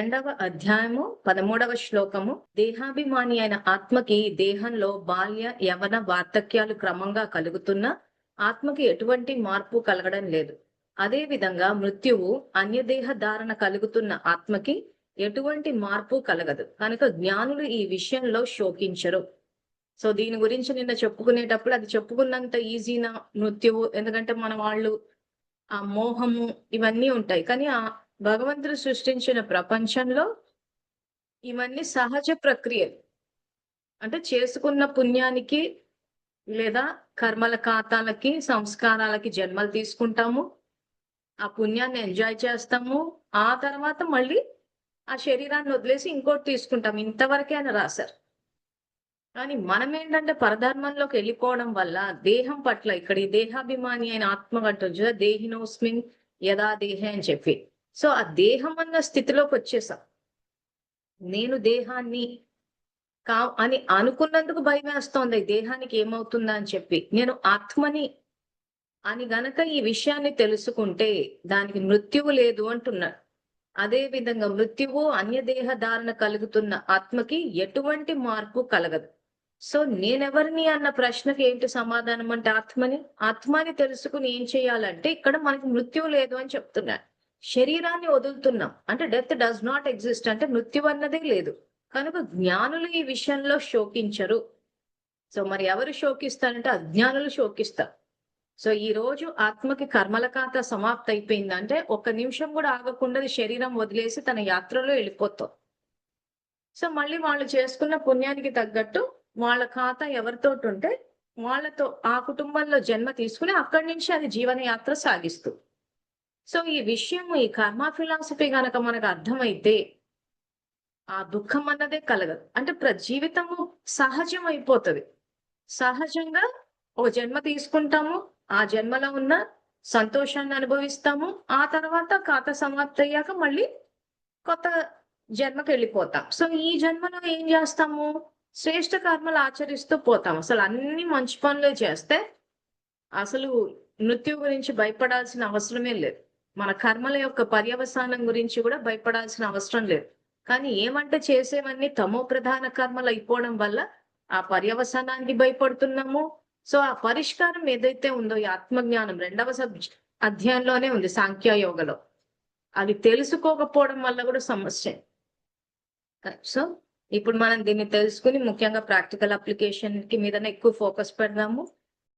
రెండవ అధ్యాయము 13వ శ్లోకము. దేహాభిమాని అయిన ఆత్మకి దేహంలో బాల్య యవన వార్ధక్యాలు క్రమంగా కలుగుతున్నా ఆత్మకి ఎటువంటి మార్పు కలగడం లేదు. అదే విధంగా మృత్యువు అన్యదేహ ధారణ కలుగుతున్న ఆత్మకి ఎటువంటి మార్పు కలగదు. కనుక జ్ఞానులు ఈ విషయంలో శోకించరు. సో దీని గురించి నిన్న చెప్పుకునేటప్పుడు అది చెప్పుకున్నంత ఈజీనా మృత్యువు? ఎందుకంటే మన వాళ్ళు ఆ మోహము ఇవన్నీ ఉంటాయి. కానీ భగవంతుడు సృష్టించిన ప్రపంచంలో ఇవన్నీ సహజ ప్రక్రియలు. అంటే చేసుకున్న పుణ్యానికి లేదా కర్మల ఖాతాలకి, సంస్కారాలకి జన్మలు తీసుకుంటాము. ఆ పుణ్యాన్ని ఎంజాయ్ చేస్తాము. ఆ తర్వాత మళ్ళీ ఆ శరీరాన్ని వదిలేసి ఇంకోటి తీసుకుంటాం. ఇంతవరకే అని రాశారు. కానీ మనమేంటంటే పరధర్మంలోకి వెళ్ళిపోవడం వల్ల దేహం పట్ల ఇక్కడ ఈ దేహాభిమాని అయిన ఆత్మ అంటుంది, దేహినోస్మిన్ యదా దేహే అని చెప్పి. సో ఆ దేహం అన్న స్థితిలోకి వచ్చేసాం. నేను దేహాన్ని అని అనుకున్నందుకు భయం వేస్తోంది. దేహానికి ఏమవుతుందా అని చెప్పి. నేను ఆత్మని అని గనక ఈ విషయాన్ని తెలుసుకుంటే దానికి మృత్యువు లేదు అంటున్నాడు. అదే విధంగా మృత్యువు అన్యదేహ ధారణ కలుగుతున్న ఆత్మకి ఎటువంటి మార్పు కలగదు. సో నేనెవరిని అన్న ప్రశ్నకి ఏంటి సమాధానం అంటే ఆత్మని తెలుసుకుని ఏం చేయాలంటే ఇక్కడ మనకి మృత్యువు లేదు అని చెప్తున్నాడు. శరీరాన్ని వదులుతున్నాం అంటే డెత్ డస్ నాట్ ఎగ్జిస్ట్, అంటే మృత్యు అన్నదే లేదు. కనుక జ్ఞానులు ఈ విషయంలో శోకించరు. సో మరి ఎవరు శోకిస్తారంటే అజ్ఞానులు శోకిస్తారు. సో ఈ రోజు ఆత్మకి కర్మల ఖాతా సమాప్తి అయిపోయిందంటే ఒక్క నిమిషం కూడా ఆగకుండా శరీరం వదిలేసి తన యాత్రలో వెళ్ళిపోతాం. సో మళ్ళీ వాళ్ళు చేసుకున్న పుణ్యానికి తగ్గట్టు వాళ్ళ ఖాతా ఎవరితోటి ఉంటే వాళ్ళతో ఆ కుటుంబంలో జన్మ తీసుకుని అక్కడి నుంచి అది జీవన యాత్ర సాగిస్తూ. సో ఈ విషయం ఈ కర్మ ఫిలాసఫీ గనక మనకు అర్థమైతే ఆ దుఃఖం అన్నదే కలగదు. అంటే జీవితము సహజం అయిపోతుంది. సహజంగా ఒక జన్మ తీసుకుంటాము. ఆ జన్మలో ఉన్న సంతోషాన్ని అనుభవిస్తాము. ఆ తర్వాత ఖాతా సమాప్తి అయ్యాక మళ్ళీ కొత్త జన్మకి వెళ్ళిపోతాం. సో ఈ జన్మలో ఏం చేస్తాము? శ్రేష్ఠ కర్మలు ఆచరిస్తూ పోతాం. అసలు అన్ని మంచి పనులే చేస్తే అసలు మృత్యు గురించి భయపడాల్సిన అవసరమే లేదు. మన కర్మల యొక్క పర్యవసానం గురించి కూడా భయపడాల్సిన అవసరం లేదు. కానీ ఏమంటే చేసేవన్నీ తమో ప్రధాన కర్మలు అయిపోవడం వల్ల ఆ పర్యవసానానికి భయపడుతున్నాము. సో ఆ పరిష్కారం ఏదైతే ఉందో ఈ ఆత్మజ్ఞానం 2వ అధ్యాయంలోనే ఉంది సాంఖ్యయోగలో. అది తెలుసుకోకపోవడం వల్ల కూడా సమస్య. సో ఇప్పుడు మనం దీన్ని తెలుసుకుని ముఖ్యంగా ప్రాక్టికల్ అప్లికేషన్ కి మీదనే ఎక్కువ ఫోకస్ పెడదాము.